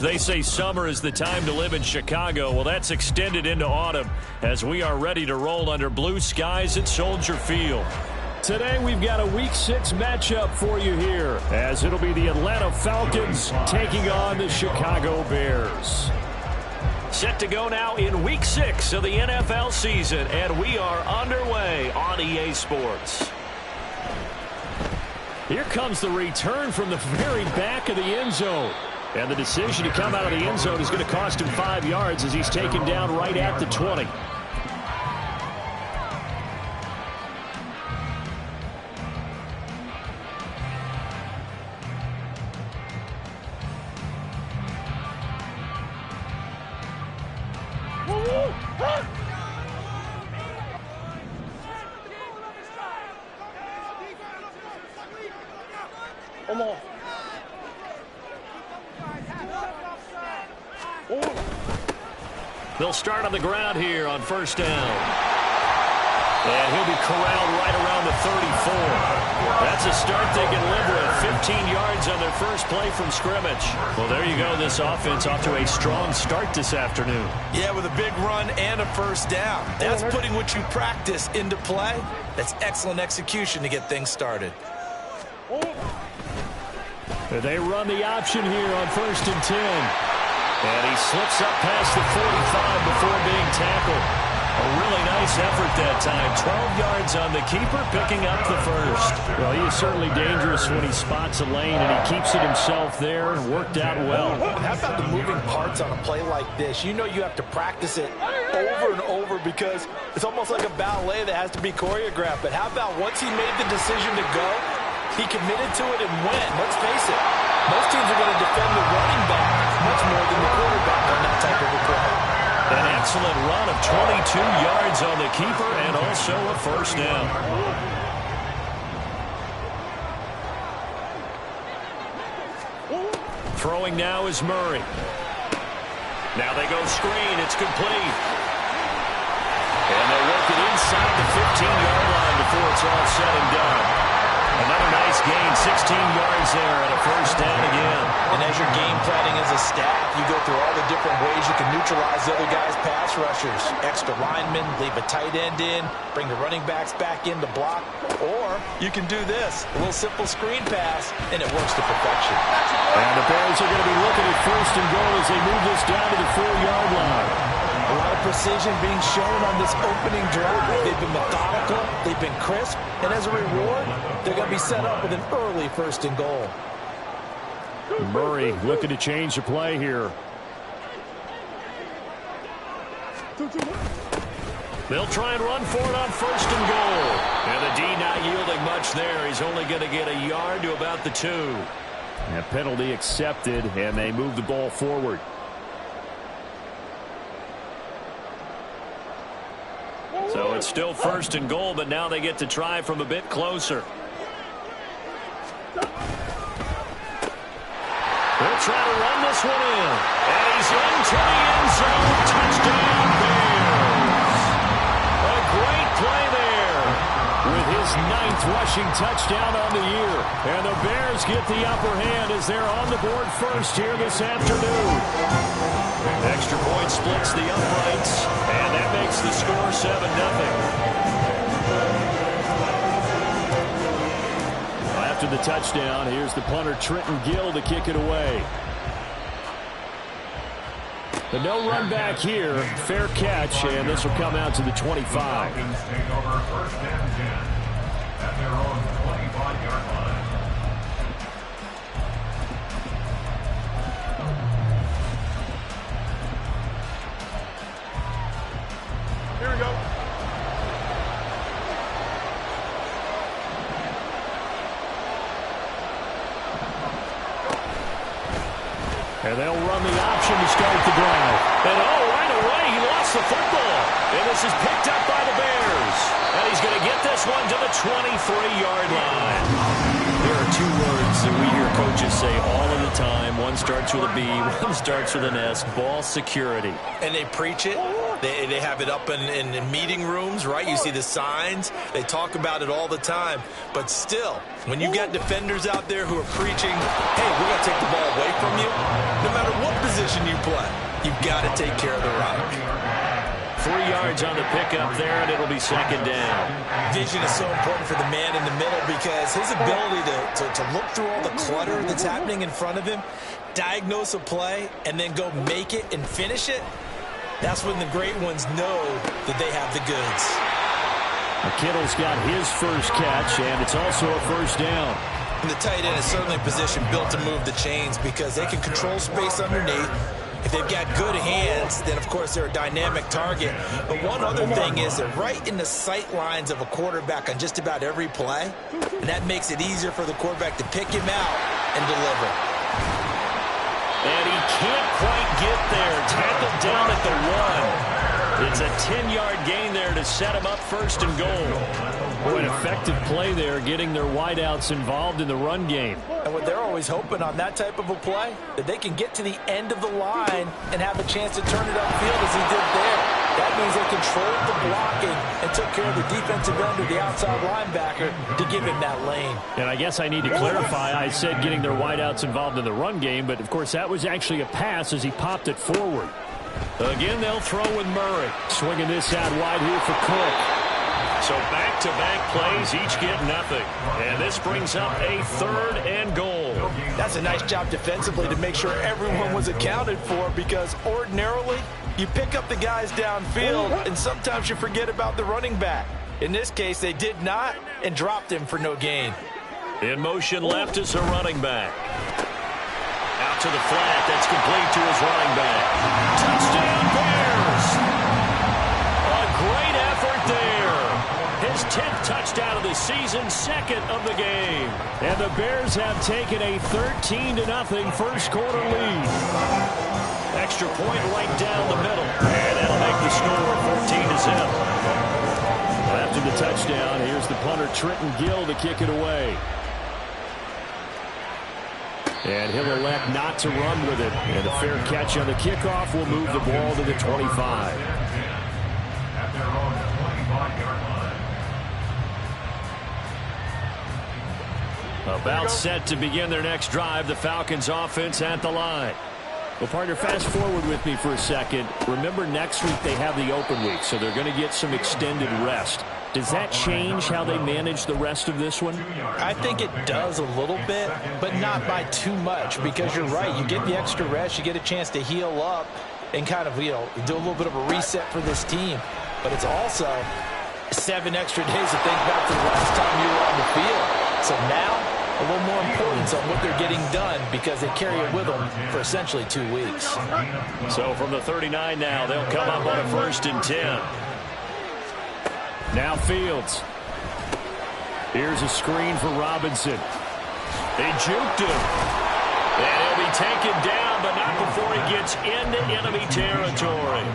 They say summer is the time to live in Chicago. Well, that's extended into autumn as we are ready to roll under blue skies at Soldier Field. Today we've got a Week 6 matchup for you here, as it'll be the Atlanta Falcons taking on the Chicago Bears. Set to go now in Week 6 of the NFL season, and we are underway on EA Sports. Here comes the return from the very back of the end zone. And the decision to come out of the end zone is going to cost him 5 yards as he's taken down right at the 20. Come on. They'll start on the ground here on first down. And he'll be corralled right around the 34. That's a start they can live with. 15 yards on their first play from scrimmage. Well, there you go. This offense off to a strong start this afternoon. Yeah, with a big run and a first down. That's putting what you practice into play. That's excellent execution to get things started. They run the option here on first and 10. And he slips up past the 45 before being tackled. A really nice effort that time. 12 yards on the keeper, picking up the first. Well, he is certainly dangerous when he spots a lane, and he keeps it himself there and worked out well. How about the moving parts on a play like this? You know you have to practice it over and over because it's almost like a ballet that has to be choreographed. But how about once he made the decision to go, he committed to it and went. Let's face it, most teams are going to defend the running back much more than the quarterback on that type of a play. An excellent run of 22 yards on the keeper and also a first down. Throwing now is Murray. Now they go screen. It's complete. And they work it inside the 15-yard line before it's all said and done. Another nice gain, 16 yards there and a first down again. And as you're game planning as a staff, you go through all the different ways you can neutralize the other guy's pass rushers. Extra linemen, leave a tight end in, bring the running backs back in to block. Or you can do this, a little simple screen pass, and it works to perfection. And the Bears are going to be looking at first and goal as they move this down to the 4-yard line. A lot of precision being shown on this opening drive. They've been methodical, they've been crisp, and as a reward, they're going to be set up with an early first and goal. Murray looking to change the play here. They'll try and run for it on first and goal. And the D not yielding much there. He's only going to get a yard to about the 2. A penalty accepted, and they move the ball forward. So it's still first and goal, but now they get to try from a bit closer. They'll try to run this one in. And he's into the end zone. Touchdown, Bears. A great play there with his 9th rushing touchdown on the year. And the Bears get the upper hand as they're on the board first here this afternoon. Extra point splits the uprights, and that makes the score 7-0. After the touchdown, here's the punter Trenton Gill to kick it away. The no run back here, fair catch, and this will come out to the 25. Falcons take over first and 10 at their own 25-yard line. Here we go. And they'll run the option to start the drive. And right away he lost the football. And this is picked up by the Bears. And he's going to get this one to the 23-yard line. There are 2 words that we hear coaches say all of the time. One starts with a B, one starts with an S. Ball security. And they preach it. They have it up in meeting rooms, right? You see the signs. They talk about it all the time. But still, when you got defenders out there who are preaching, hey, we're going to take the ball away from you, no matter what position you play, you've got to take care of the rock. 3 yards on the pickup there, and it'll be second down. Vision is so important for the man in the middle because his ability to look through all the clutter that's happening in front of him, diagnose a play, and then go make it and finish it, that's when the great ones know that they have the goods. Kittle's got his first catch, and it's also a first down. And the tight end is certainly a position built to move the chains because they can control space underneath. If they've got good hands, then, of course, they're a dynamic target. But one other thing is they're right in the sight lines of a quarterback on just about every play, and that makes it easier for the quarterback to pick him out and deliver. And he can't quite get there. Tackled down at the 1. It's a 10-yard gain there to set him up first and goal. Boy, an effective play there, getting their wideouts involved in the run game. And what they're always hoping on that type of a play, that they can get to the end of the line and have a chance to turn it upfield as he did there. That means they controlled the blocking and took care of the defensive end or the outside linebacker to give him that lane. And I guess I need to clarify, I said getting their wideouts involved in the run game, but of course that was actually a pass as he popped it forward. Again, they'll throw with Murray. Swinging this out wide here for Cook. So back-to-back plays, each get nothing. And this brings up a 3rd and goal. That's a nice job defensively to make sure everyone was accounted for because ordinarily you pick up the guys downfield and sometimes you forget about the running back. In this case, they did not and dropped him for no gain. In motion left is a running back. Out to the flat. That's complete to his running back. Touchdown, Bears! A great effort there. His 10th touchdown of the season, 2nd of the game. And the Bears have taken a 13-0 first quarter lead. Extra point right down the middle. And that'll make the score 14-0. After the touchdown, here's the punter Trenton Gill to kick it away. And he'll elect not to run with it. And a fair catch on the kickoff will move the ball to the 25. At their own 25-yard line. About set to begin their next drive, the Falcons offense at the line. Well, partner, fast forward with me for a second. Remember, next week they have the open week, so they're going to get some extended rest. Does that change how they manage the rest of this one? I think it does a little bit, but not by too much because you're right. You get the extra rest. You get a chance to heal up and kind of, do a little bit of a reset for this team. But it's also 7 extra days to think back to the last time you were on the field. So now, a little more importance on what they're getting done because they carry it with them for essentially 2 weeks. So from the 39 now, they'll come up on a 1st and 10. Now Fields. Here's a screen for Robinson. They juked him. And he'll be taken down, but not before he gets into enemy territory.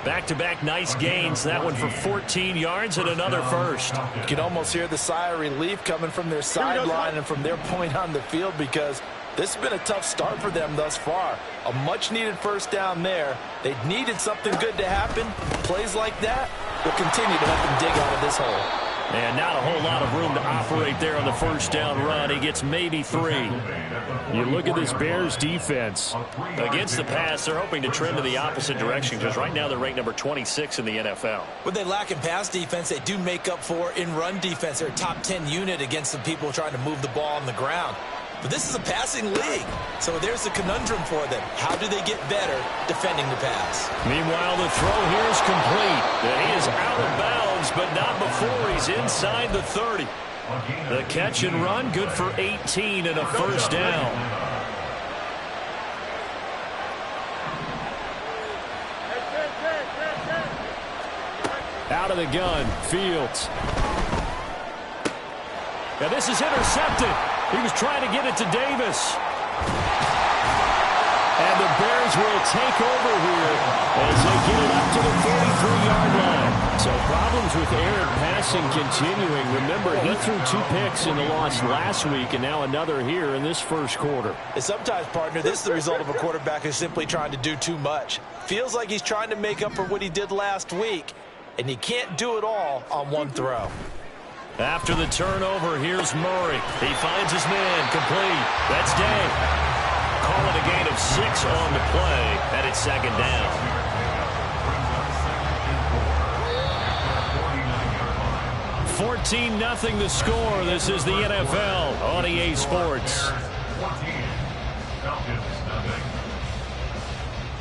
Back-to-back nice gains. That one for 14 yards and another first. You can almost hear the sigh of relief coming from their sideline and from their point on the field because this has been a tough start for them thus far. A much-needed first down there. They needed something good to happen. Plays like that will continue to help them dig out of this hole. And not a whole lot of room to operate there on the first down run. He gets maybe 3. You look at this Bears defense. Against the pass, they're hoping to trend in the opposite direction because right now they're ranked number 26 in the NFL. What they lack in pass defense, they do make up for in run defense. They're a top 10 unit against the people trying to move the ball on the ground. But this is a passing league, so there's a conundrum for them. How do they get better defending the pass? Meanwhile, the throw here is complete. And he is out of bounds, but not before he's inside the 30. The catch and run, good for 18 and a first down. Out of the gun, Fields. Now this is intercepted. He was trying to get it to Davis. And the Bears will take over here as they get it up to the 43-yard line. So problems with errant passing continuing. Remember, he threw 2 picks in the loss last week, and now another here in this first quarter. And sometimes, partner, this is the result of a quarterback who's simply trying to do too much. Feels like he's trying to make up for what he did last week, and he can't do it all on one throw. After the turnover, here's Murray. He finds his man, complete. That's Day. Call it a gain of 6 on the play, and it's second down. 14-0 the score. This is the NFL on EA Sports.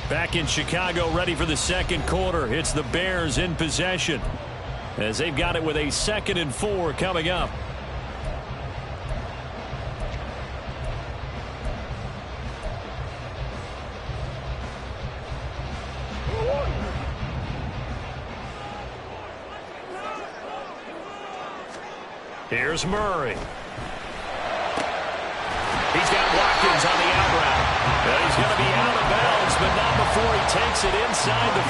Back in Chicago, ready for the second quarter. It's the Bears in possession, as they've got it with a 2nd and 4 coming up. Here's Murray. He's got Watkins on the out route. He's going to be out of bounds, but not before he takes it inside the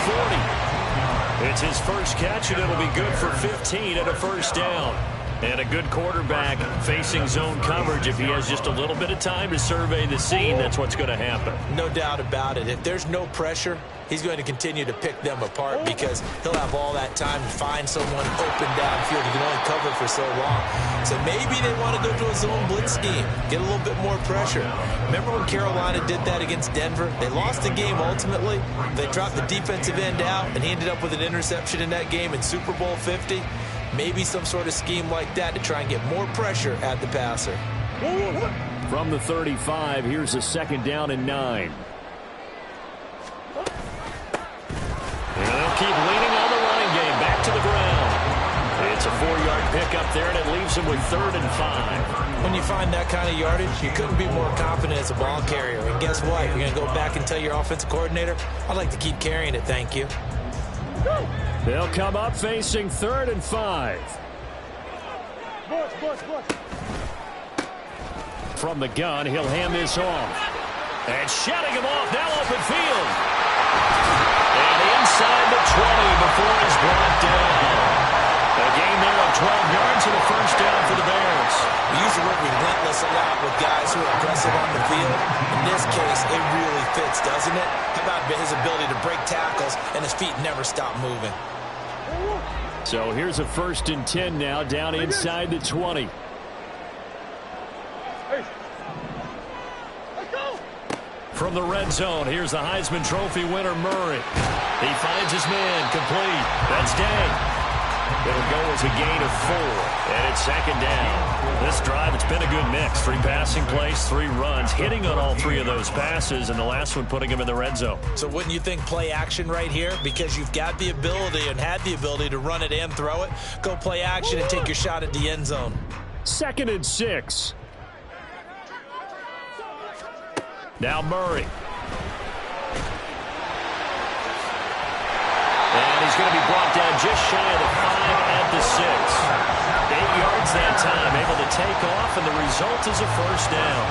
40. It's his first catch, and it'll be good for 15 and a first down. And a good quarterback facing zone coverage. If he has just a little bit of time to survey the scene, that's what's going to happen. No doubt about it. If there's no pressure, he's going to continue to pick them apart because he'll have all that time to find someone open downfield. He can only cover for so long. So maybe they want to go to a zone blitz scheme, get a little bit more pressure. Remember when Carolina did that against Denver? They lost the game ultimately. They dropped the defensive end out, and he ended up with an interception in that game in Super Bowl 50. Maybe some sort of scheme like that to try and get more pressure at the passer. From the 35, here's a 2nd down and 9. And they'll keep leaning on the running game. Back to the ground. It's a 4-yard pickup there, and it leaves him with 3rd and 5. When you find that kind of yardage, you couldn't be more confident as a ball carrier. And guess what? You're going to go back and tell your offensive coordinator, I'd like to keep carrying it, thank you. They'll come up facing 3rd and 5. From the gun, he'll hand this off. And shutting him off, now open field. And inside the 20 before he's brought down. A gain there of 12 yards and a first down for the Bears. We use the word relentless a lot with guys who are aggressive on the field. In this case, it really fits, doesn't it? How about his ability to break tackles and his feet never stop moving? So here's a 1st and 10 now, down inside the 20. From the red zone, here's the Heisman Trophy winner, Murray. He finds his man, complete. That's Day. It'll go as a gain of 4, and it's 2nd down. This drive, it's been a good mix. 3 passing plays, 3 runs, hitting on all 3 of those passes, and the last one putting him in the red zone. So wouldn't you think play action right here? Because you've got the ability and had the ability to run it and throw it. Go play action and take your shot at the end zone. 2nd and 6. Now Murray. And he's going to be brought down just shy of the 5 at the 6. 8 yards that time, able to take off, and the result is a first down.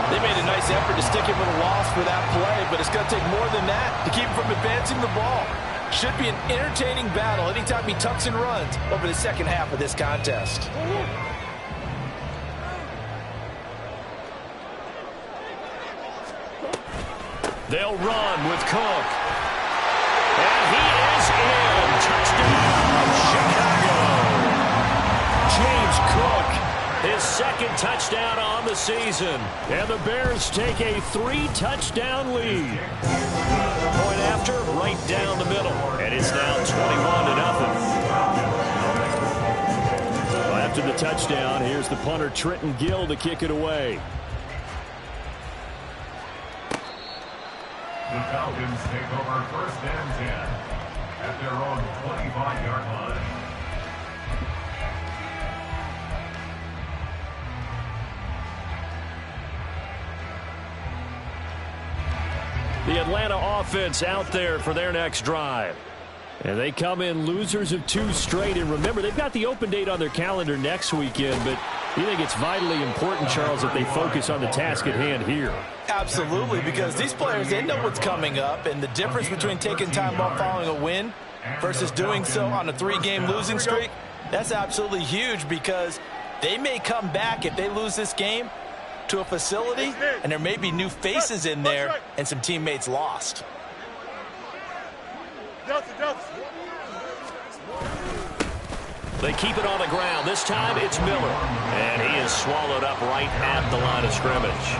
They made a nice effort to stick him with a loss for that play, but it's going to take more than that to keep him from advancing the ball. Should be an entertaining battle anytime he tucks and runs over the second half of this contest. They'll run with Cook. And he is in. Touchdown, Chicago. James Cook, his 2nd touchdown on the season. And the Bears take a 3-touchdown lead. Point after, right down the middle. And it's now 21-0. Well, after the touchdown, here's the punter, Trenton Gill, to kick it away. The Falcons take over 1st and 10 at their own 25-yard line. The Atlanta offense out there for their next drive. And they come in losers of 2 straight. And remember, they've got the open date on their calendar next weekend, but you think it's vitally important, Charles, that they focus on the task at hand here? Absolutely, because these players, they know what's coming up, and the difference between taking time off following a win versus doing so on a 3-game losing streak, that's absolutely huge because they may come back if they lose this game to a facility, and there may be new faces in there and some teammates lost. They keep it on the ground. This time it's Miller. And he is swallowed up right at the line of scrimmage.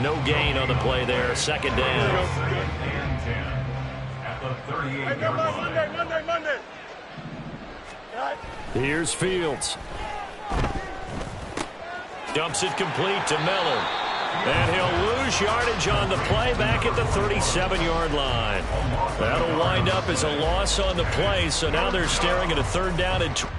No gain on the play there. Second down. At the 38-yard line. Monday. Here's Fields. Dumps it complete to Miller. And he'll lose yardage on the play back at the 37-yard line. That'll wind up as a loss on the play, so now they're staring at a third down and 20.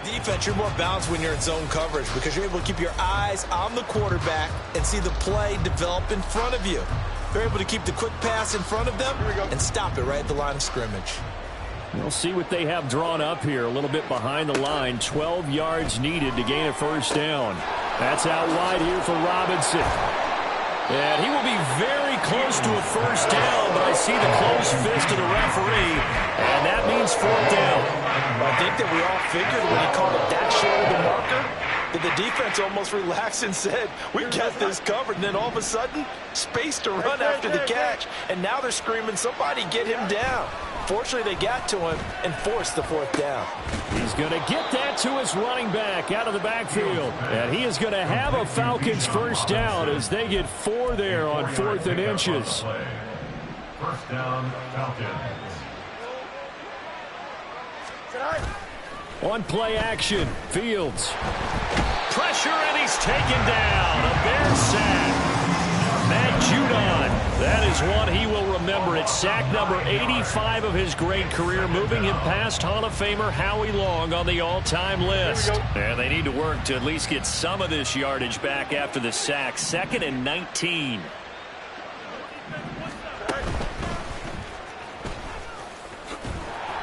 Defense, you're more balanced when you're in zone coverage because you're able to keep your eyes on the quarterback and see the play develop in front of you. They're able to keep the quick pass in front of them and stop it right at the line of scrimmage. We'll see what they have drawn up here. A little bit behind the line. 12 yards needed to gain a first down. That's out wide here for Robinson. And he will be very close to a first down, but I see the closed fist of the referee, and that means fourth down. I think that we all figured when he called it that short of the marker that the defense almost relaxed and said, we got this covered. And then all of a sudden, space to run after the catch. And now they're screaming, somebody get him down. Fortunately, they got to him and forced the fourth down. He's going to get that to his running back out of the backfield. And he is going to have a Falcons first down as they get 4 there on 4th and inches. First down, Falcons. On play action, Fields. Pressure, and he's taken down. A Bear sack. Matt Judon. That is one he will remember. It's sack number 85 of his great career, moving him past Hall of Famer Howie Long on the all-time list. And they need to work to at least get some of this yardage back after the sack. 2nd and 19.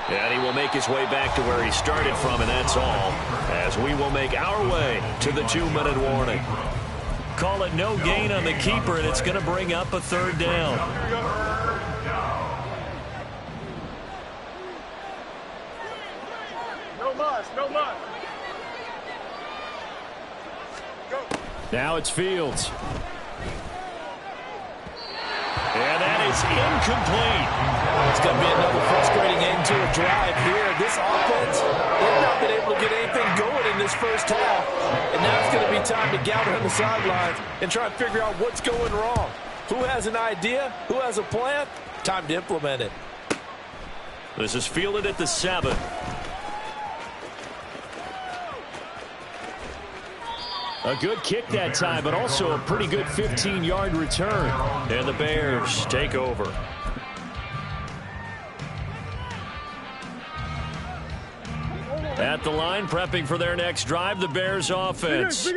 And he will make his way back to where he started from, and that's all, as we will make our way to the 2-minute warning. Call it no gain on the keeper, and it's going to bring up a third down. No muss. Go. Now it's Fields. And that is incomplete. It's going to be another frustrating end to a drive here. This offense, they've not been able to get anything going in this first half. And now it's going to be time to gather on the sidelines and try and figure out what's going wrong. Who has an idea? Who has a plan? Time to implement it. This is fielded at the 7. A good kick that time, but also a pretty good 15-yard return. And the Bears take over. At the line, prepping for their next drive, the Bears offense.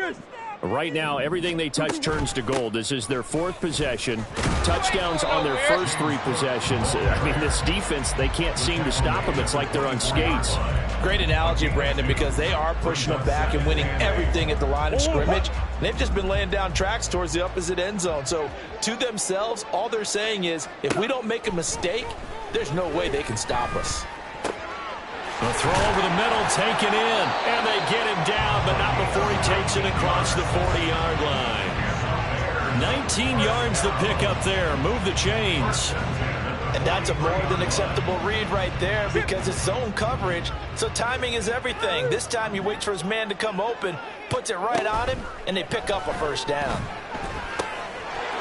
Right now, everything they touch turns to gold. This is their 4th possession. Touchdowns on their first 3 possessions. I mean, this defense, they can't seem to stop them. It's like they're on skates. Great analogy, Brandon, because they are pushing them back and winning everything at the line of scrimmage. And they've just been laying down tracks towards the opposite end zone. So, to themselves, all they're saying is, if we don't make a mistake, there's no way they can stop us. The throw over the middle, taken in, and they get him down, but not before he takes it across the 40-yard line. 19 yards the pickup there. Move the chains. And that's a more than acceptable read right there because it's zone coverage, so timing is everything. This time he waits for his man to come open, puts it right on him, and they pick up a first down.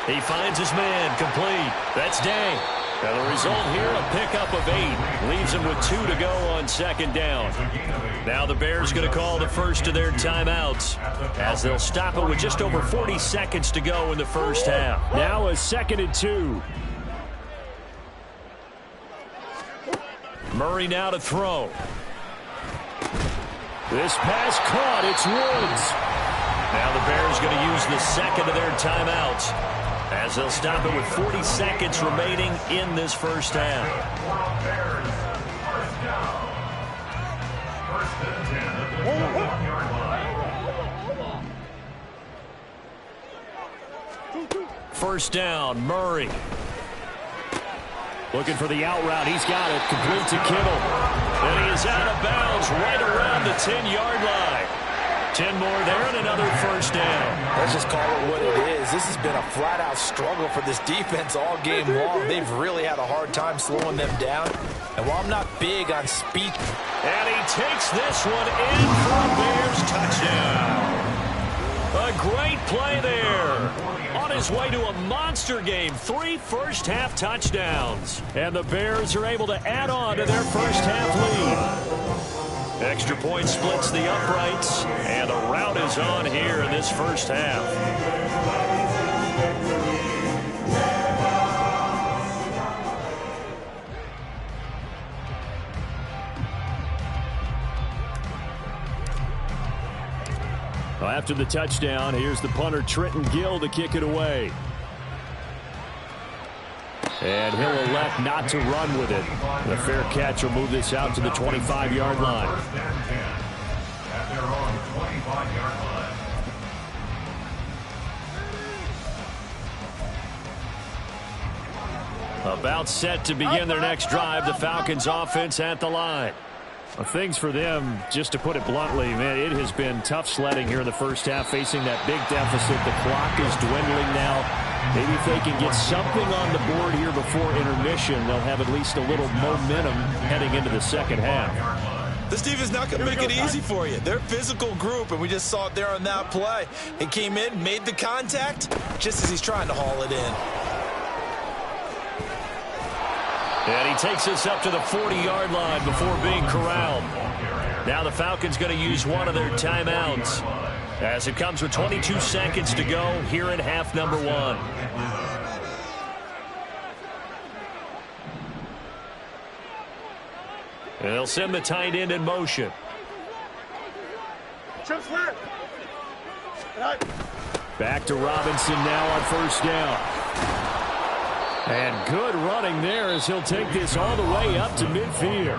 He finds his man, complete. That's Day. And the result here, a pickup of 8. Leaves him with 2 to go on 2nd down. Now the Bears going to call the first of their timeouts as they'll stop it with just over 40 seconds to go in the first half. Now a 2nd and 2. Murray now to throw. This pass caught. It's Woods. Now the Bears going to use the second of their timeouts as they'll stop it with 40 seconds remaining in this first half. First down, Murray. Looking for the out route. He's got it. Complete to Kittle. And he is out of bounds right around the 10-yard line. 10 more there and another first down. Let's just call it what it is. This has been a flat-out struggle for this defense all game long. They've really had a hard time slowing them down. And while I'm not big on speed... And he takes this one in for a Bears touchdown. A great play there. On his way to a monster game. 3 first-half touchdowns. And the Bears are able to add on to their first-half lead. Extra point splits the uprights. And a rout is on here in this first half. Well, after the touchdown, here's the punter, Trenton Gill, to kick it away. And he'll elect not to run with it. The fair catch will move this out to the 25-yard line. At their own 25-yard line. About set to begin their next drive. The Falcons offense at the line. Well, things for them, just to put it bluntly, man, it has been tough sledding here in the first half, facing that big deficit. The clock is dwindling now. Maybe if they can get something on the board here before intermission, they'll have at least a little momentum heading into the second half. This defense is not going to make it easy for you. They're a physical group, and we just saw it there on that play. He came in, made the contact, just as he's trying to haul it in. And he takes us up to the 40-yard line before being corralled. Now the Falcons going to use one of their timeouts as it comes with 22 seconds to go here in half number 1. And they'll send the tight end in motion. Back to Robinson now on first down. And good running there as he'll take this all the way up to midfield.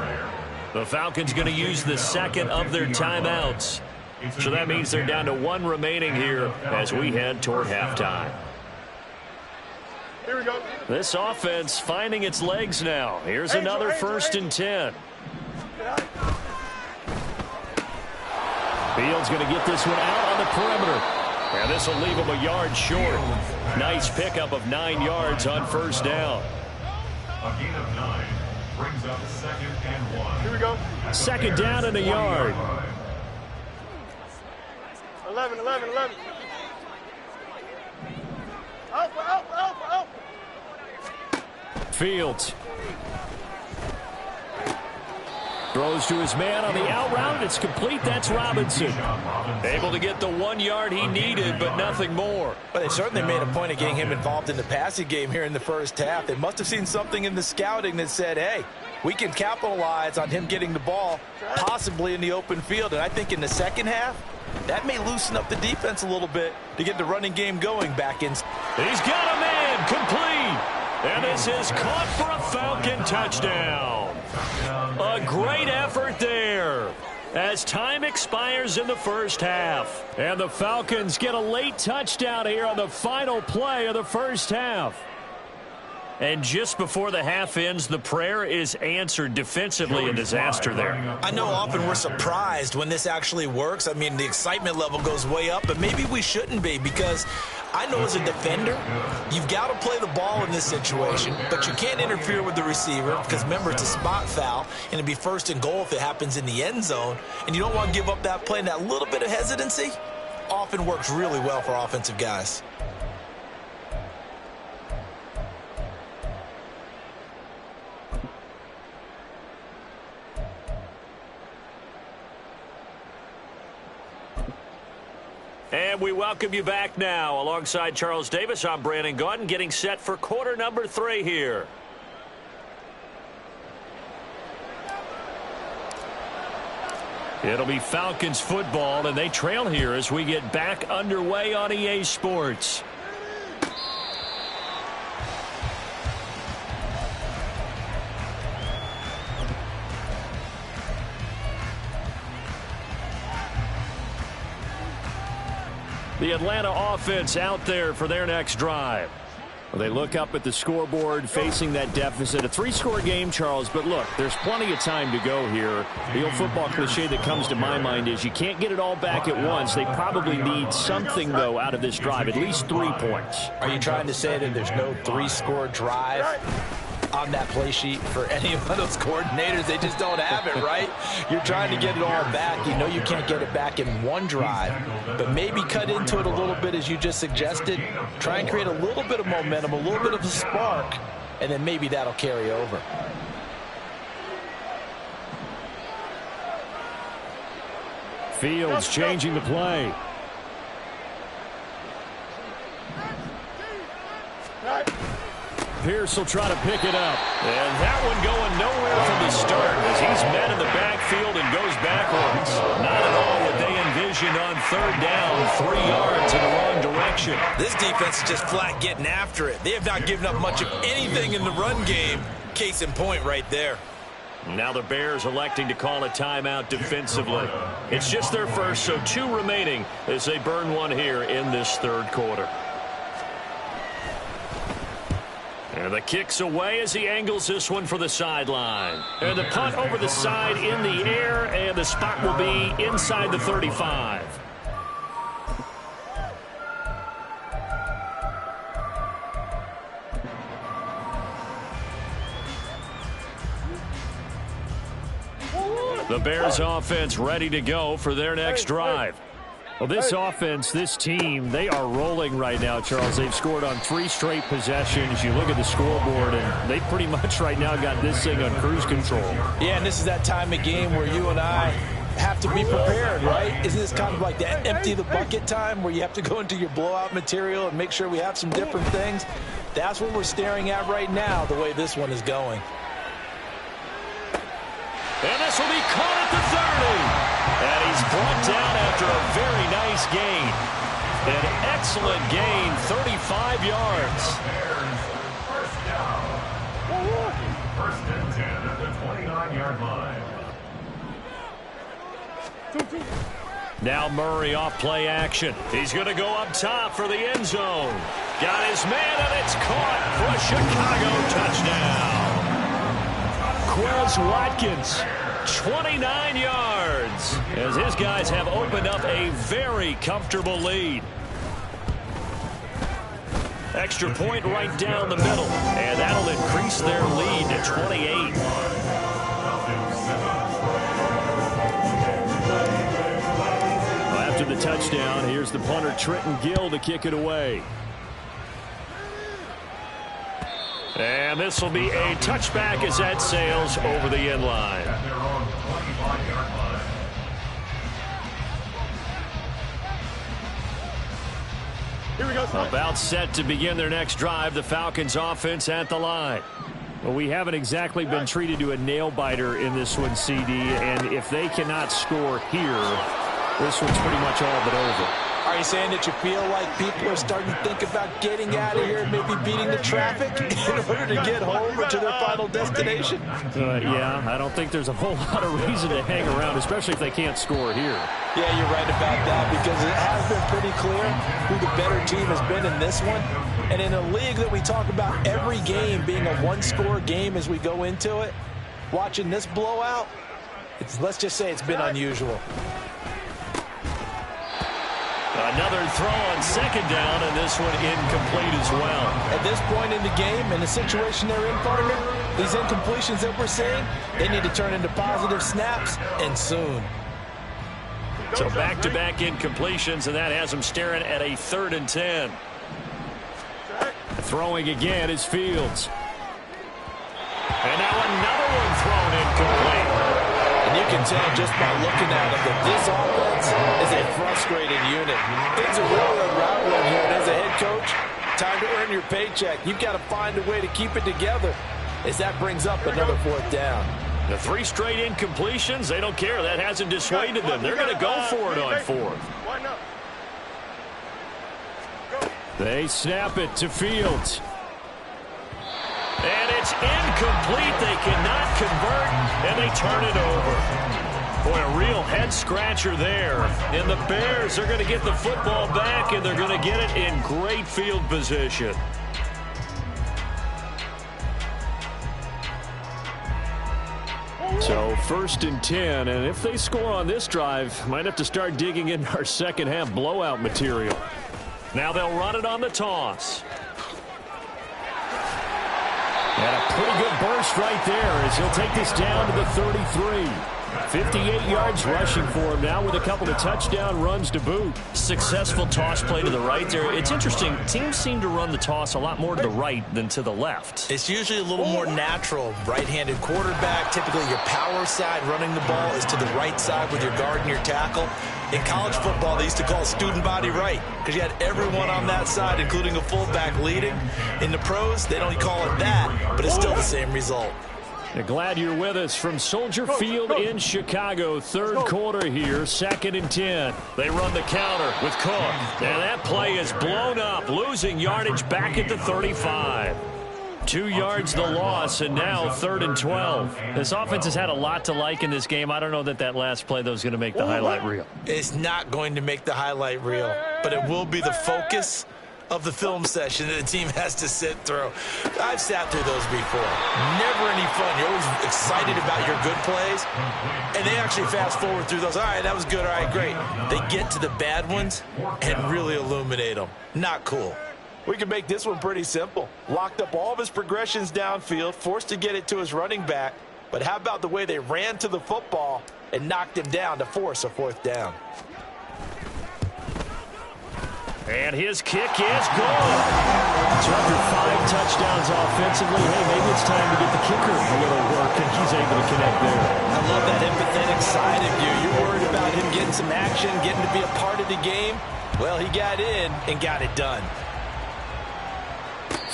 The Falcons going to use the second of their timeouts. So that means they're down to 1 remaining here as we head toward halftime. Here we go. This offense finding its legs now. Here's another first and 10. Fields going to get this one out on the perimeter. And this will leave him a yard short. Nice pickup of 9 yards on first down. A gain of 9 brings up 2nd and 1. Here we go. Second down and a yard. 11. Out. Fields. Throws to his man on the out route. It's complete. That's Robinson. Able to get the 1 yard he needed, but nothing more. But they certainly made a point of getting him involved in the passing game here in the first half. They must have seen something in the scouting that said, hey, we can capitalize on him getting the ball, possibly in the open field. And I think in the second half, that may loosen up the defense a little bit to get the running game going back in. He's got a man complete. And this is caught for a Falcon touchdown. A great effort there as time expires in the first half. And the Falcons get a late touchdown here on the final play of the first half. And just before the half ends, the prayer is answered. Defensively, a disaster there. I know often we're surprised when this actually works. I mean, the excitement level goes way up, but maybe we shouldn't be, because I know as a defender, you've got to play the ball in this situation, but you can't interfere with the receiver because, remember, it's a spot foul, and it'd be first and goal if it happens in the end zone, and you don't want to give up that play. And that little bit of hesitancy often works really well for offensive guys. And we welcome you back now. Alongside Charles Davis, I'm Brandon Gaudin, getting set for quarter number 3 here. It'll be Falcons football, and they trail here as we get back underway on EA Sports. The Atlanta offense out there for their next drive. Well, they look up at the scoreboard facing that deficit. A 3-score game, Charles, but look, there's plenty of time to go here. The old football cliche that comes to my mind is you can't get it all back at once. They probably need something, though, out of this drive, at least 3 points. Are you trying to say that there's no 3-score drive on that play sheet for any of those coordinators? They just don't have it, right? You're trying to get it all back. You know you can't get it back in one drive, but maybe cut into it a little bit as you just suggested. Try and create a little bit of momentum, a little bit of a spark, and then maybe that'll carry over. Fields changing the play. Pierce will try to pick it up. And that one going nowhere from the start as he's met in the backfield and goes backwards. Not at all what they envisioned on 3rd down, 3 yards in the wrong direction. This defense is just flat getting after it. They have not given up much of anything in the run game. Case in point right there. Now the Bears electing to call a timeout defensively. It's just their first, so 2 remaining as they burn one here in this 3rd quarter. And the kick's away as he angles this one for the sideline. And the punt over the side in the air, and the spot will be inside the 35. The Bears offense ready to go for their next drive. Well, this offense, this team, they are rolling right now, Charles. They've scored on 3 straight possessions. You look at the scoreboard, and they pretty much right now got this thing on cruise control. Yeah, and this is that time of game where you and I have to be prepared, right? Isn't this kind of like that empty the bucket time where you have to go into your blowout material and make sure we have some different things? That's what we're staring at right now, the way this one is going. And this will be caught at the 30. And he's brought down after a very nice gain. An excellent gain, 35 yards. First down. 1st and 10 at the 29-yard line. Now Murray off play action. He's going to go up top for the end zone. Got his man, and it's caught for a Chicago touchdown. Quez Watkins, 29 yards, as his guys have opened up a very comfortable lead. Extra point right down the middle, and that'll increase their lead to 28. After the touchdown, here's the punter Trenton Gill to kick it away. And this will be a touchback as that sails over the end line. Here we go. About set to begin their next drive, the Falcons offense at the line. Well, we haven't exactly been treated to a nail-biter in this one, CD, and if they cannot score here, this one's pretty much all but over. Are you saying that you feel like people are starting to think about getting out of here and maybe beating the traffic in order to get home or to their final destination? Yeah, I don't think there's a whole lot of reason to hang around, especially if they can't score here. Yeah, you're right about that, because it has been pretty clear who the better team has been in this one. And in a league that we talk about every game being a one-score game as we go into it, watching this blowout, let's just say it's been unusual. Another throw on 2nd down, and this one incomplete as well. At this point in the game, in the situation they're in, partner, these incompletions that we're seeing, they need to turn into positive snaps, and soon. So back-to-back incompletions, and that has them staring at a 3rd and 10. Throwing again is Fields. And now another one thrown incomplete. And you can tell just by looking at it that this offense is a frustrated unit. Things are really unraveling here. And as a head coach, time to earn your paycheck. You've got to find a way to keep it together as that brings up another 4th down. The 3 straight incompletions, they don't care. That hasn't dissuaded them. They're going to go for it on 4th. They snap it to Fields. And it's incomplete. They cannot convert, and they turn it over. Boy, a real head-scratcher there. And the Bears are going to get the football back, and they're going to get it in great field position. So 1st and 10, and if they score on this drive, might have to start digging in our second-half blowout material. Now they'll run it on the toss. And a pretty good burst right there as he'll take this down to the 33. 58 yards rushing for him now with a couple of touchdown runs to boot. Successful toss play to the right there. It's interesting. Teams seem to run the toss a lot more to the right than to the left. It's usually a little more natural. Right-handed quarterback, typically your power side running the ball is to the right side with your guard and your tackle. In college football, they used to call student body right because you had everyone on that side, including a fullback leading. In the pros, they don't call it that, but it's still the same result. Glad you're with us from Soldier Field in Chicago. 3rd quarter here, 2nd and 10. They run the counter with Cook. And that play is blown up, losing yardage back at the 35. 2 yards the loss, and now 3rd and 12. This offense has had a lot to like in this game. I don't know that last play, though, is going to make the highlight reel. It's not going to make the highlight reel, but it will be the focus of the film session that the team has to sit through. I've sat through those before. Never any fun. You're always excited about your good plays, and they actually fast forward through those. All right, that was good. All right, great. They get to the bad ones and really illuminate them. Not cool. We can make this one pretty simple. Locked up all of his progressions downfield, forced to get it to his running back. But how about the way they ran to the football and knocked him down to force a 4th down? And his kick is good. So after 5 touchdowns offensively, hey, maybe it's time to get the kicker a little work, and he's able to connect there. I love that empathetic side of you. You're worried about him getting some action, getting to be a part of the game. Well, he got in and got it done.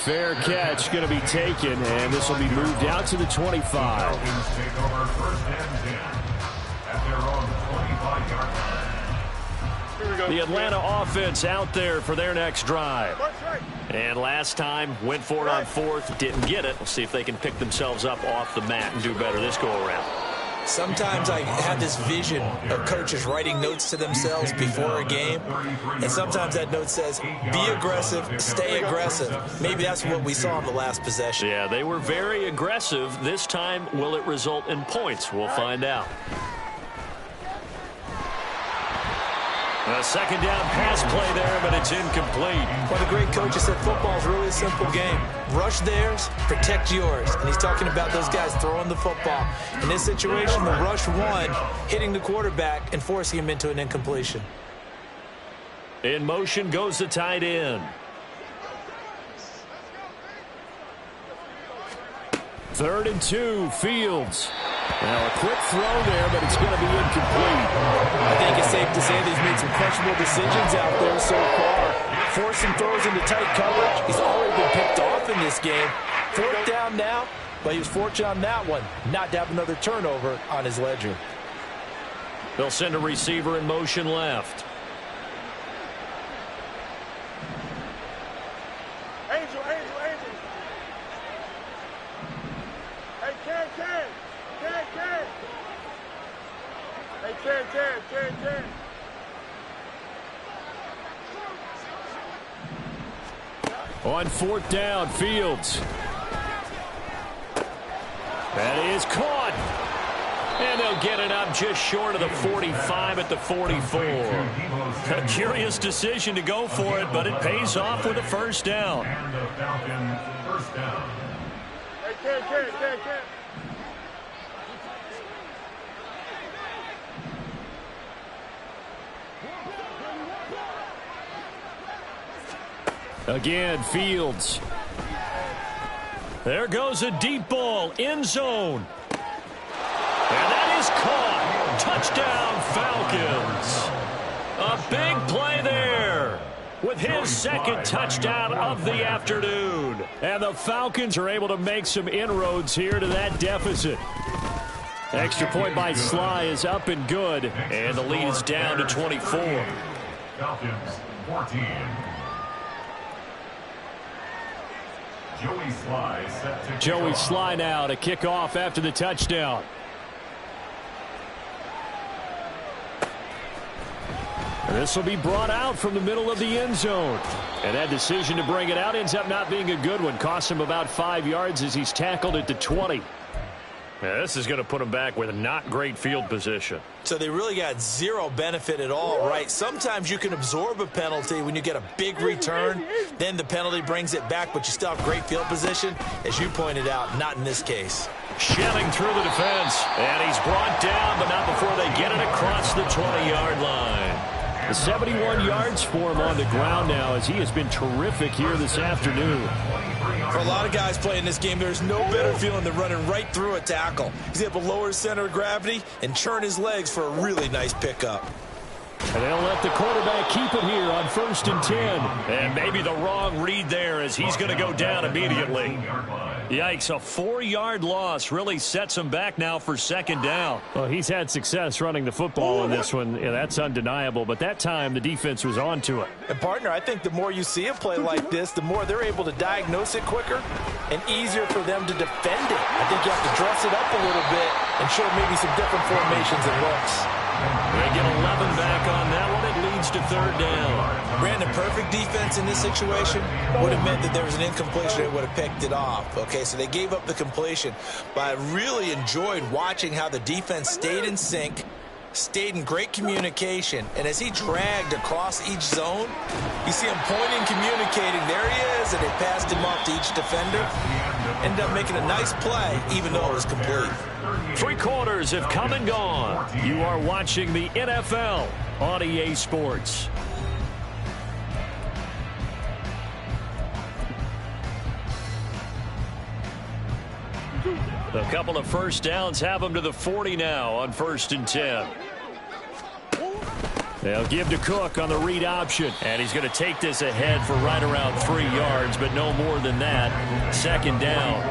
Fair catch going to be taken, and this will be moved out to the 25. Take over 1st and 10 at their own 25-yard line. The Atlanta offense out there for their next drive. And last time, went for it on 4th, didn't get it. We'll see if they can pick themselves up off the mat and do better this go-around. Sometimes I have this vision of coaches writing notes to themselves before a game, and sometimes that note says, be aggressive, stay aggressive. Maybe that's what we saw in the last possession. Yeah, they were very aggressive. This time, will it result in points? We'll find out. A 2nd down pass play there, but it's incomplete. One of the great coaches said football is really a simple game. Rush theirs, protect yours. And he's talking about those guys throwing the football. In this situation, the rush one, hitting the quarterback and forcing him into an incompletion. In motion goes the tight end. Third and 2, Fields. Now a quick throw there, but it's going to be incomplete. I think it's safe to say that he's made some questionable decisions out there so far. Forcing throws into tight coverage. He's already been picked off in this game. 4th down now, but he was fortunate on that one not to have another turnover on his ledger. They'll send a receiver in motion left. Angel. Hey, Ken. Hey, Ken. On 4th down, Fields. That is caught. And they'll get it up just short of the 45 at the 44. A curious decision to go for it, but it pays off with a 1st down. And the Falcons' 1st down. Hey, Ken. Again, Fields. There goes a deep ball, end zone. And that is caught. Touchdown, Falcons. A big play there with his 2nd touchdown of the afternoon. And the Falcons are able to make some inroads here to that deficit. Extra point by Sly is up and good, and the lead is down to 24. Falcons 14. Joey Sly now to kick off after the touchdown. This will be brought out from the middle of the end zone. And that decision to bring it out ends up not being a good one. Costs him about 5 yards as he's tackled at the 20. Yeah, this is going to put him back with a not great field position. So they really got zero benefit at all, right? Sometimes you can absorb a penalty when you get a big return. Then the penalty brings it back, but you still have great field position. As you pointed out, not in this case. Shelling through the defense. And he's brought down, but not before they get it across the 20-yard line. 71 yards for him on the ground now as he has been terrific here this afternoon. For a lot of guys playing this game, there's no better feeling than running right through a tackle. He's able to lower his center of gravity and churn his legs for a really nice pickup. And they'll let the quarterback keep it here on 1st and 10. And maybe the wrong read there as he's going to go down immediately. Yikes, a 4-yard loss really sets him back now for 2nd down. Well, he's had success running the football in this one. Yeah, that's undeniable. But that time, the defense was on to it. And, partner, I think the more you see a play like this, the more they're able to diagnose it quicker and easier for them to defend it. I think you have to dress it up a little bit and show maybe some different formations and looks. They get 11 back on that one. It leads to 3rd down. Brandon, perfect defense in this situation would have meant that there was an incompletion. They would have picked it off. Okay, so they gave up the completion. But I really enjoyed watching how the defense stayed in sync, stayed in great communication. And as he dragged across each zone, you see him pointing, communicating. There he is, and they passed him off to each defender. Ended up making a nice play, even though it was complete. 3 quarters have come and gone. You are watching the NFL on EA Sports. A couple of first downs have them to the 40 now on 1st and 10. They'll give to Cook on the read option. And he's going to take this ahead for right around 3 yards, but no more than that. 2nd down.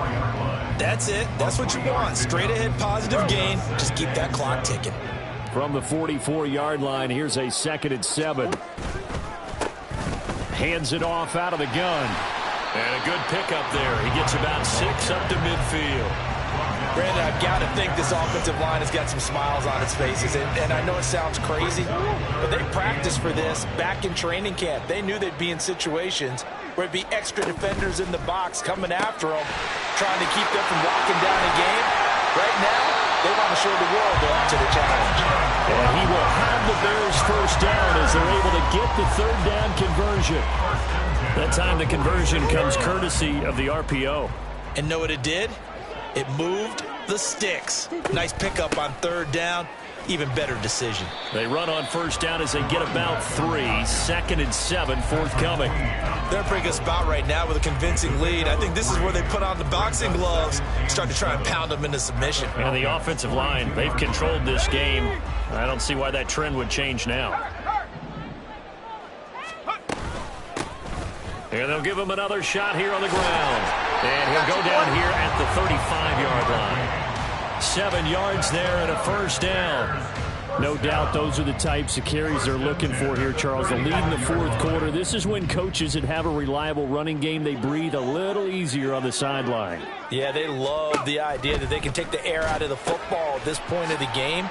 That's it. That's what you want. Straight ahead positive gain. Just keep that clock ticking. From the 44-yard line, here's a 2nd and 7. Hands it off out of the gun. And a good pickup there. He gets about 6 up to midfield. Brandon, I've got to think this offensive line has got some smiles on its faces. And I know it sounds crazy, but they practiced for this back in training camp. They knew they'd be in situations where it'd be extra defenders in the box coming after them, trying to keep them from locking down a game. Right now, they want to show the world they're up to the challenge. And he will have the Bears 1st down as they're able to get the 3rd down conversion. That time the conversion comes courtesy of the RPO. And know what it did? It moved the sticks. Nice pickup on 3rd down. Even better decision. They run on 1st down as they get about 3. 2nd and 7 forthcoming. They're in a pretty good spot right now with a convincing lead. I think this is where they put on the boxing gloves, start to try and pound them into submission. And the offensive line, they've controlled this game. I don't see why that trend would change now. And they'll give him another shot here on the ground. And he'll go down here at the 35-yard line. 7 yards there and a 1st down. No doubt those are the types of carries they're looking for here, Charles. The lead in the 4th quarter. This is when coaches that have a reliable running game, they breathe a little easier on the sideline. Yeah, they love the idea that they can take the air out of the football at this point of the game.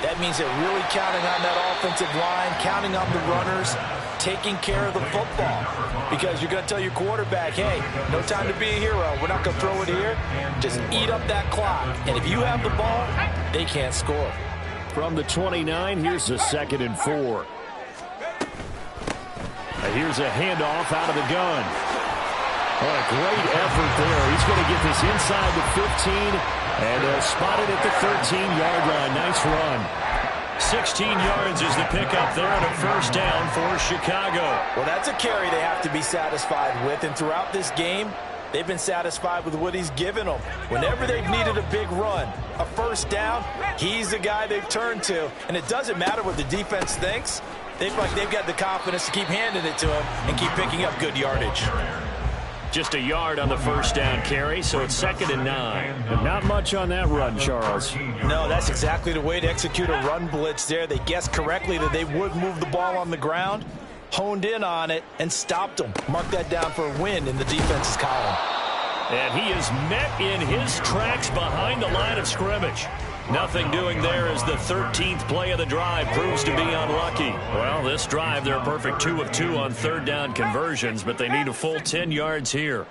That means they're really counting on that offensive line, counting on the runners, taking care of the football. Because you're going to tell your quarterback, hey, no time to be a hero. We're not going to throw it here. Just eat up that clock. And if you have the ball, they can't score. From the 29, here's a 2nd and 4. Here's a handoff out of the gun. What a great effort there. He's going to get this inside the 15, and they'll spot it at the 13-yard line. Nice run. 16 yards is the pickup there and a 1st down for Chicago. Well, that's a carry they have to be satisfied with, and throughout this game, they've been satisfied with what he's given them. Whenever they've needed a big run, a 1st down, he's the guy they've turned to. And it doesn't matter what the defense thinks. They've got the confidence to keep handing it to him and keep picking up good yardage. Just a yard on the first down carry, so it's 2nd and 9. But not much on that run, Charles. No, that's exactly the way to execute a run blitz there. They guessed correctly that they would move the ball on the ground, honed in on it, and stopped them. Mark that down for a win in the defense's column. And he is met in his tracks behind the line of scrimmage. Nothing doing there as the 13th play of the drive proves to be unlucky. Well, this drive, they're a perfect 2 of 2 on 3rd down conversions, but they need a full 10 yards here.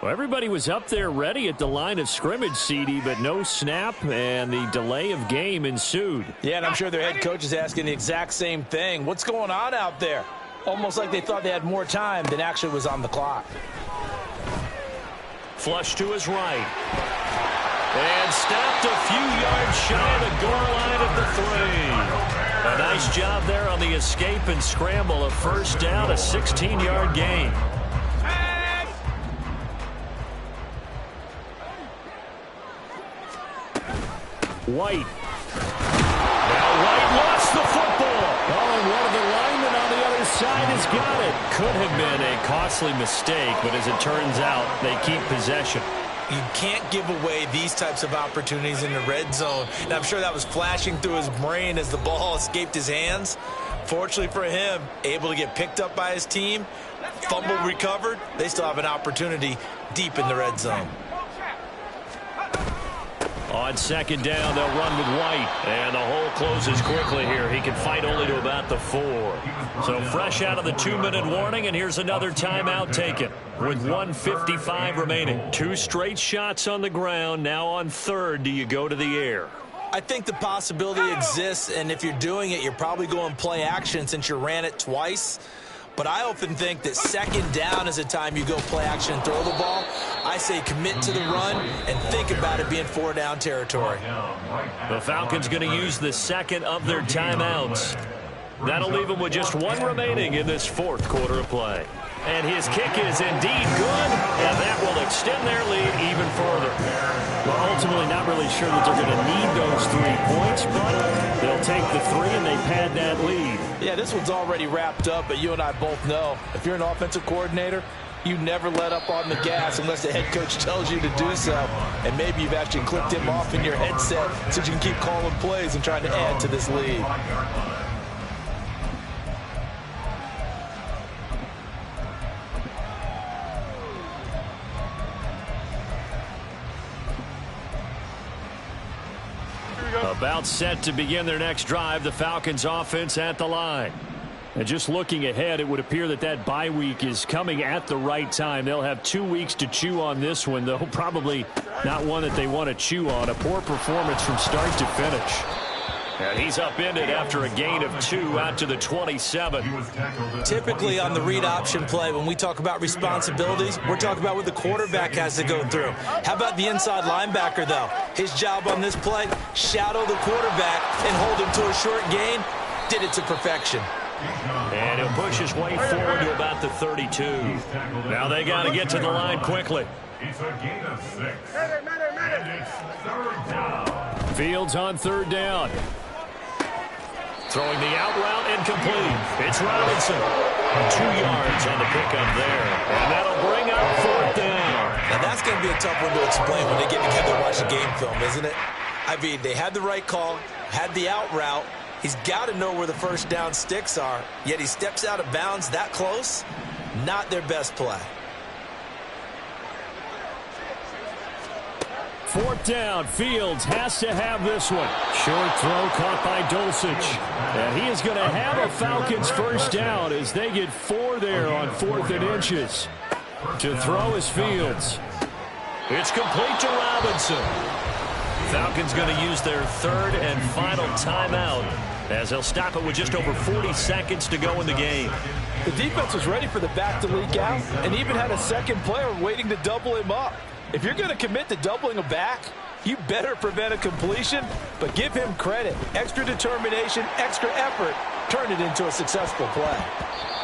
Well, everybody was up there ready at the line of scrimmage, CD, but no snap, and the delay of game ensued. Yeah, and I'm sure their head coach is asking the exact same thing. What's going on out there? Almost like they thought they had more time than actually was on the clock. Flush to his right. And stopped a few yards shy of the goal line at the 3. A nice job there on the escape and scramble. A first down, a 16-yard gain. White. Now White lost the football. Oh, and one of the linemen on the other side has got it. Could have been a costly mistake, but as it turns out, they keep possession. You can't give away these types of opportunities in the red zone. And I'm sure that was flashing through his brain as the ball escaped his hands. Fortunately for him, able to get picked up by his team, fumble recovered. They still have an opportunity deep in the red zone. On 2nd down, they'll run with White. And the hole closes quickly here. He can fight only to about the 4. So fresh out of the 2-minute warning, and here's another timeout taken with 1:55 remaining. 2 straight shots on the ground. Now on 3rd, do you go to the air? I think the possibility exists, and if you're doing it, you're probably going play action since you ran it twice. But I often think that 2nd down is a time you go play action and throw the ball. I say commit to the run and think about it being 4-down territory. The Falcons going to use the 2nd of their timeouts. That'll leave them with just 1 remaining in this 4th quarter of play. And his kick is indeed good, and that will extend their lead even further. Well, ultimately not really sure that they're going to need those 3 points, but they'll take the 3 and they pad that lead. Yeah, this one's already wrapped up, but you and I both know if you're an offensive coordinator, you never let up on the gas unless the head coach tells you to do so. And maybe you've actually clicked him off in your headset so you can keep calling plays and trying to add to this lead. About set to begin their next drive, the Falcons offense at the line. And just looking ahead, it would appear that that bye week is coming at the right time. They'll have 2 weeks to chew on this one, though probably not one that they want to chew on. A poor performance from start to finish. And he's upended after a gain of 2 out to the 27. Typically on the read option play, when we talk about responsibilities, we're talking about what the quarterback has to go through. How about the inside linebacker, though? His job on this play, shadow the quarterback and hold him to a short gain. Did it to perfection. And he'll push his way forward to about the 32. Now they got to get to the line quickly. It's a gain of 6. And it's 3rd down. Fields on 3rd down. Throwing the out route incomplete. It's Robinson. 2 yards on the pickup there. And that'll bring up 4th down. Now that's going to be a tough one to explain when they get together and watch the game film, isn't it? I mean, they had the right call, had the out route. He's got to know where the first down sticks are, yet he steps out of bounds that close. Not their best play. 4th down. Fields has to have this one. Short throw caught by Dulcich. And he is going to have a Falcons first down as they get 4 there on 4th and inches. To throw is Fields. It's complete to Robinson. Falcons going to use their 3rd and final timeout as they'll stop it with just over 40 seconds to go in the game. The defense was ready for the back to leak out and even had a second player waiting to double him up. If you're going to commit to doubling a back, you better prevent a completion, but give him credit. Extra determination, extra effort, turn it into a successful play.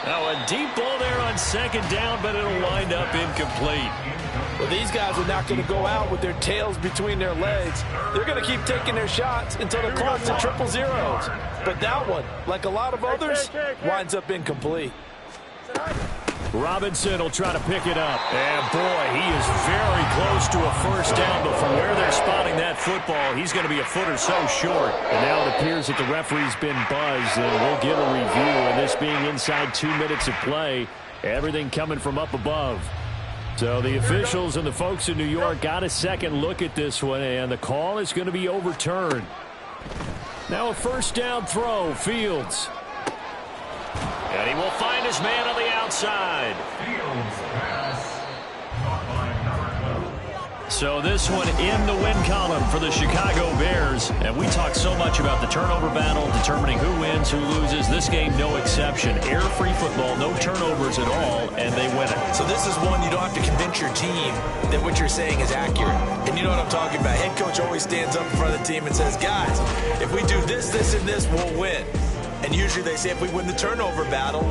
Now a deep ball there on 2nd down, but it'll wind up incomplete. Well, these guys are not going to go out with their tails between their legs. They're going to keep taking their shots until the clock's at triple zeros. But that one, like a lot of others, winds up incomplete. Robinson will try to pick it up. And, boy, he is very close to a first down, but from where they're spotting that football, he's going to be a foot or so short. And now it appears that the referee's been buzzed, and we'll get a review. And this being inside 2 minutes of play, everything coming from up above. So the officials and the folks in New York got a second look at this one, and the call is going to be overturned. Now a first down throw, Fields. And he will find his man on the outside. So this one in the win column for the Chicago Bears. And we talk so much about the turnover battle, determining who wins, who loses. This game, no exception. Air-free football, no turnovers at all, and they win it. So this is one you don't have to convince your team that what you're saying is accurate. And you know what I'm talking about. Head coach always stands up in front of the team and says, guys, if we do this, this, and this, we'll win. And usually they say if we win the turnover battle,